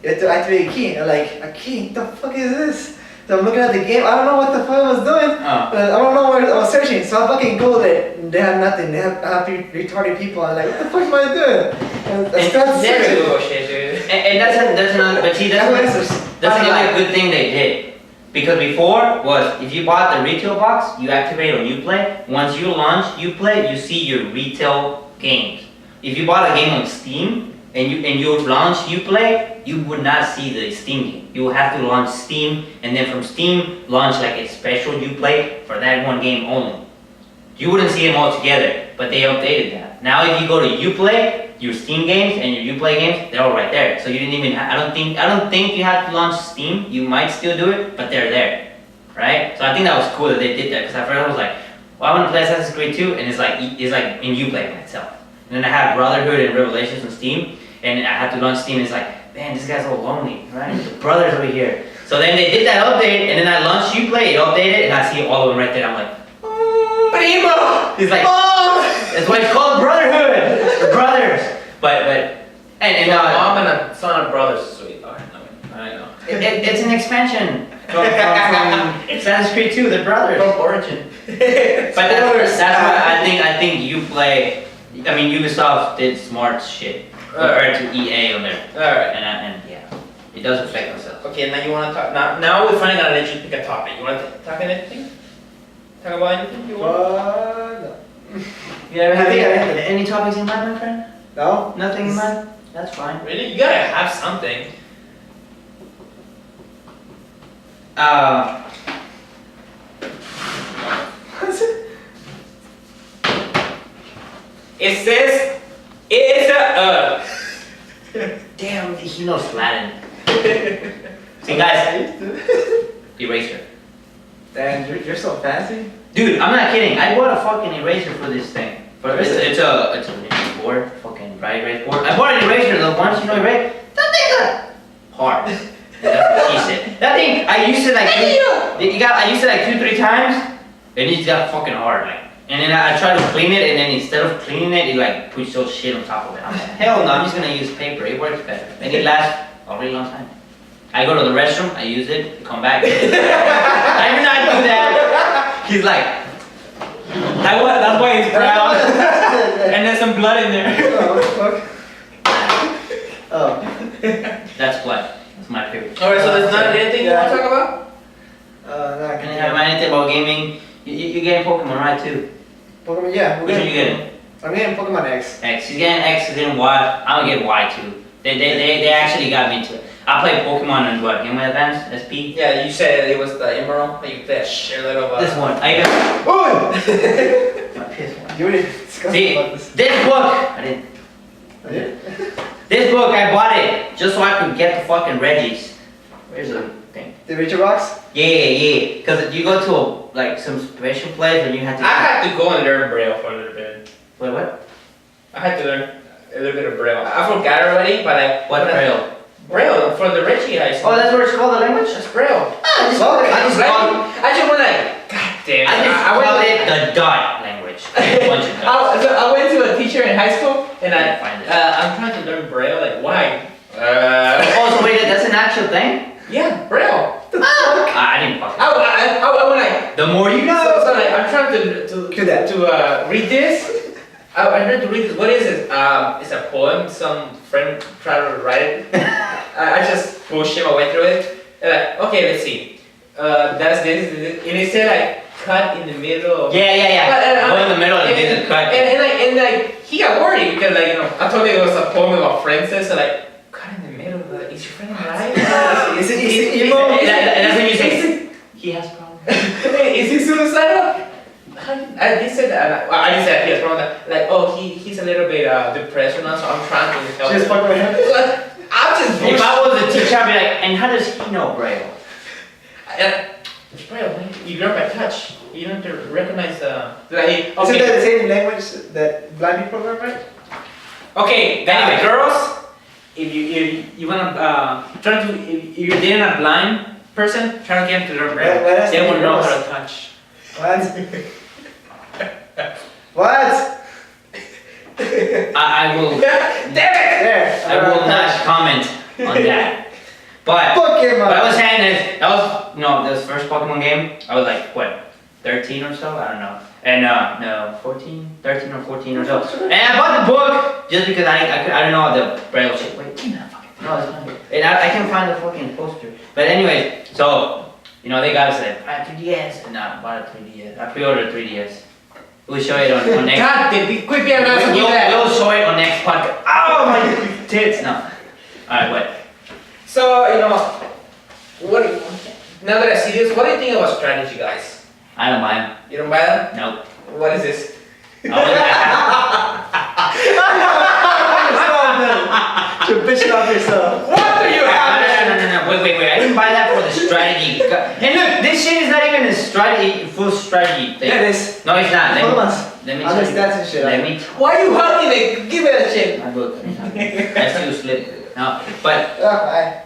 you had to activate a key. I'm like, a key? What the fuck is this? So I'm looking at the game. I don't know what the fuck I was doing. Oh. I don't know where I was searching. So I fucking go there. They have nothing. They have retarded people. I'm like, what the fuck am I doing? And I started Never searching. bullshit, dude. And that's another. But see, that's another good thing they did. Because before was if you bought the retail box, you activate on Uplay. Once you launch Uplay, you see your retail games. If you bought a game on Steam, and you launch Uplay, you would not see the Steam game. You will have to launch Steam, and then from Steam launch like a special Uplay for that one game only. You wouldn't see them all together, but they updated that. Now if you go to Uplay, your Steam games and your Uplay games, they're all right there. So you didn't even. I don't think you have to launch Steam. You might still do it, but they're there, right? So I think that was cool that they did that because at first I was like, well, I want to play Assassin's Creed 2, and it's like in Uplay by itself. And then I have Brotherhood and Revelations on Steam, and I had to launch Steam. And it's like, man, this guy's all lonely, right? The brothers over here. So then they did that update, and then I launched Uplay, it updated, and I see all of them right there. I'm like, Primo! He's like, that's why it's called Brotherhood. The brothers. But and mom and a son of brothers, sweet. I know. It's an expansion from Assassin's Creed 2, the brothers. From Origin. But that's why I think Uplay. I mean, Ubisoft did smart shit compared to EA on there. Alright. And yeah, it does affect ourselves. Okay, now you want to talk. Now we're finally gonna let you pick a topic. You want to talk anything? Talk about anything you want? No. You ever have I think I any topics in mind, my friend? No? Nothing in mind? That's fine. Really? You gotta have something. It says it's a Damn, he knows Latin. See, guys, eraser. Dan, you're so fancy. Dude, I'm not kidding. I bought a fucking eraser for this thing. It's a ninja board, fucking dry erase board. I bought an eraser though once, you know, erase. That thing got hard. That's what she said. That thing, I used it like I used it like 2-3 times, and it just got fucking hard, like. And then I tried to clean it, and then instead of cleaning it, it like puts those shit on top of it. I'm like, hell no, I'm just gonna use paper. It works better, and it lasts a really long time. I go to the restroom, I use it, come back. I do not do that. He's like, that's why it's brown. And there's some blood in there. Oh, fuck. Oh. that's blood. That's my favorite. Alright, so there's not anything you want to talk about? No, I And can't. have anything about gaming? You're getting Pokemon, right, too? Pokemon, yeah. Which one you getting? I'm getting Pokemon X. X. He's getting X, he's getting Y. I'm gonna get Y, too. They actually got me into it. I played Pokemon on what? Game Boy Advance? SP? Yeah, you said it was the Emerald. You played a shit load of This one. I got Oh! my PS1. You already discussed See, about this. this book, I didn't. Oh, yeah? This book, I bought it just so I could get the fucking Reggies. Where's the thing? The Richard box? Yeah. Because you go to some special place and you have to. I had to go and learn Braille for a little bit. Wait, what? I had to learn a little bit of Braille. I forgot already, but I. What Braille? Braille for the Reggie high school. Oh, that's what it's called, the language? That's Braille. I just Oh, I just went like, God damn. I called it the dot language. A bunch of dots. I went to a teacher in high school and Can't find it. I'm trying to learn Braille. Like, why? Oh, so wait, that's an actual thing? Yeah, Braille. I didn't fucking. I went like. The more you know. So like, I'm trying to read this. I heard to read this. What is it? It's a poem. Some friend tried to write it. I just bullshit my way through it. Okay, let's see. That's this. And it said like cut in the middle. Yeah. Go in the middle and do the cut. And like he got worried because like I told him it was a poem about Francis. So like cut in the middle. Is your friend alive? Is it emo? And that's when you say he has problems. Is he suicidal? I did say that. I didn't say that. He has problems. Like, oh, he's a little bit depressed right now, so I'm trying to help Just him. fuck with him? I'm just. If I was a teacher, I'd be like, and how does he know Braille? It's Braille, man. You learn by touch. You don't have to recognize the. Like, Isn't that okay. the same language that blind people learn, right? Okay. Anyway, girls, if you wanna if you're dating a blind person, try to get them to learn Braille. What else They do won't you know know? how to touch. What? What? I will. Damn it! There. I will not comment on that. But Pokemon. what I was saying is that was this first Pokemon game. I was like what, 13 or so? I don't know. And no, 13 or 14 or so. And I bought the book just because I don't know the Braille shit. Wait, no, it's not. And I can't find the fucking poster. But anyway, so they got us like 3DS, and I bought a 3DS. I pre-ordered a 3DS. We'll show it on next. God, quit being nice and do that. We'll show it on next podcast. Oh my! tits. No. Alright, what? So, what now that I see this, what do you think about strategy, guys? I don't buy 'em. You don't buy them? Nope. What is this? You're bitching off yourself. What do you have? No. Wait. I didn't buy that for the strategy. And look, this shit is not even a strategy, full strategy thing. Yeah, it is. No, it's not. Hold on. Let me Other tell you. stats and shit. Let me. Why are you hugging it? Give it a shit. My book. I still slip. No, but I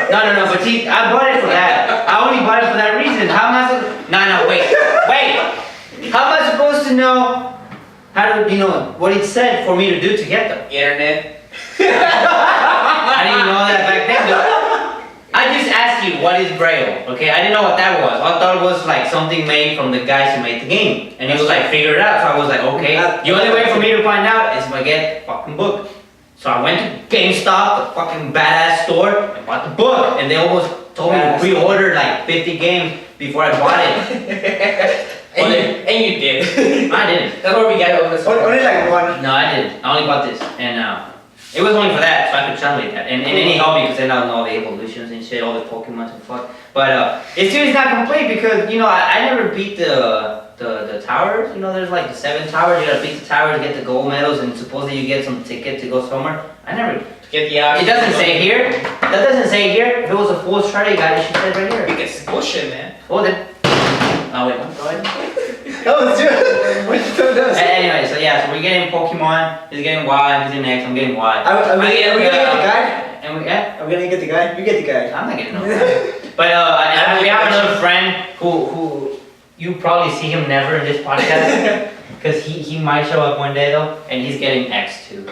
don't. No. But see, I bought it for that. I only bought it for that reason. How am I supposed? No. Wait. How am I supposed to know how to, what it said for me to do to get them? Internet. I didn't know that back then. I just asked you what is Braille, okay? I didn't know what that was. I thought it was like something made from the guys who made the game, and he was like, figure it out. So I was like, okay. The only way for me to find out is if I get the fucking book. So I went to GameStop, the fucking badass store, and bought the book. And they almost told me to pre-order like 50 games before I bought it. And you did. I didn't. That's where we got all this. Only like one. No, I didn't. I only bought this, and it was only for that, so I could translate that. And then it helped me because then I know all the evolutions and shit, all the Pokemon and fuck. But it's still not complete because I never beat the towers. There's like the 7 towers. You gotta beat the towers to get the gold medals, and supposedly you get some ticket to go somewhere. I never. Get the It doesn't say here. That doesn't say here. If it was a full strategy guide, it should say right here. Because it's bullshit, man. Oh, then. Oh wait, go ahead. That was you. What you told us? Anyway, so yeah, so we're getting Pokemon. He's getting Y. He's in X. I'm getting Y. Are we gonna get the guide? And we yeah. Are we gonna get the guide? You get the guide. I'm not getting no guide. But we have another friend who you probably see him never in this podcast because he might show up one day though, and he's getting X too.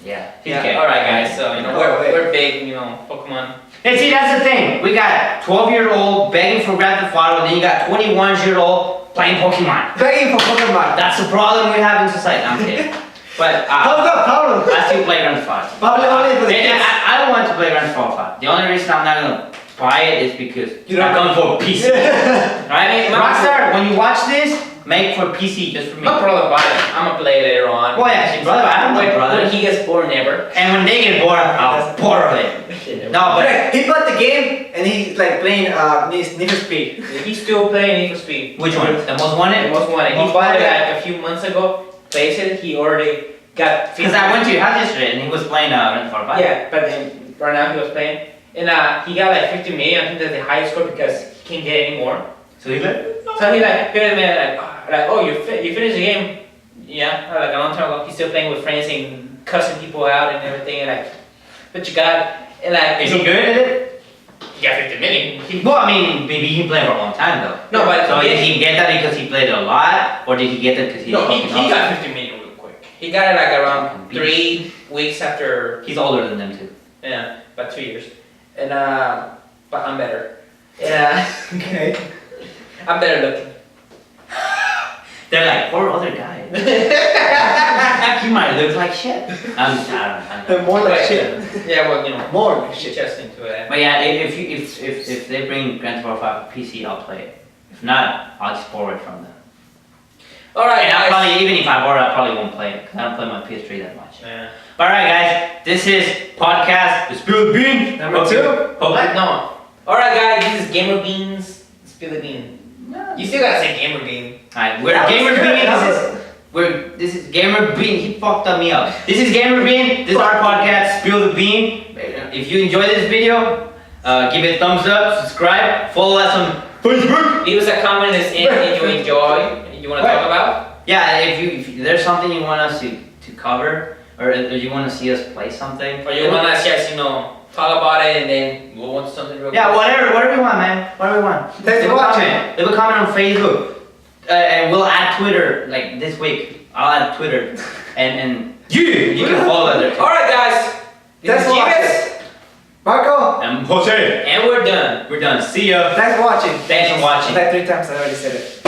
Yeah. He's getting. All right, guys. So we're big, Pokemon. And see, that's the thing. We got 12-year-old begging for Grand Theft Auto, then you got 21-year-old playing Pokemon. Begging for Pokemon. That's the problem we have in society. I'm kidding. But How's that problem? I still play Grand Theft Auto. Probably only for the kids. I don't want to play Grand Theft Auto 5. The only reason I'm not gonna buy it is because I'm going for a PC. Right? Rockstar, when you watch this, make for PC just for me. My brother bought it. I'm gonna play it later on. Well, yeah, brother, I don't know brother. When he gets bored, never. And when they get bored, I'll borrow it. No, but he bought the game and he's like playing Need for Speed. He's still playing Need for Speed. which one? The most wanted? The most wanted. He Most bought it wanted. like a few months ago. Plays it. He already got. Because I went to your house yesterday and he was playing Grand Theft Auto 5. Yeah, but then right now he was playing, and he got like 50 million. I think that's the highest score because he can't get any more. So he lit? So he like, wait a minute, oh, you finished the game? Yeah, like a long time ago. He's still playing with friends and cussing people out and everything. And like, but you got, and like, Is he good at it? He got 50 million. Well, I mean, maybe he played for a long time though. No, but So did he get that because he played it a lot? Or did he get that because he no, he fucking awesome? got 50 million real quick. He got it like around 3 weeks after. He's older than them too. Yeah, about 2 years. And but I'm better. Yeah, Okay. I'm better looking. They're like 4 other guys. He might look like shit. I don't know. They're more like But, shit. Yeah, well, More like shit shit. just into it. But yeah, if they bring Grand Theft Auto 5 to PC, I'll play it. If not, I'll just borrow it from them. Alright, And guys. I'll probably, even if I borrow, I probably won't play it because I don't play my PS3 that much. Yeah. But alright, guys, this is podcast The Spilled Bean Number 2. What? No. Alright, guys, this is Gamer Beans. Spill the bean. No. You still gotta say Gamer Bean. Alright, we're That was Gamer good, Bean. that This is Gamer Bean. He fucked up me up. This is Gamer Bean. This is our podcast, Spill the Bean. If you enjoyed this video, give it a thumbs up, subscribe, follow us on Facebook. Leave us a comment if you enjoy and you wanna talk about. Yeah, if there's something you want us to cover, or if you want to see us play something, Or you wanna just, talk about it and then we'll want something real yeah, quick. whatever you want, man. Whatever you want. Thanks for watching. Leave a comment on Facebook, and we'll add Twitter like this week. I'll add Twitter, and you can follow us there too. Alright, guys. This Thanks is for watching. Givas, Marco, I'm Jose. and we're done. We're done. See ya. thanks for watching. Thanks for watching. Like 3 times I already said it.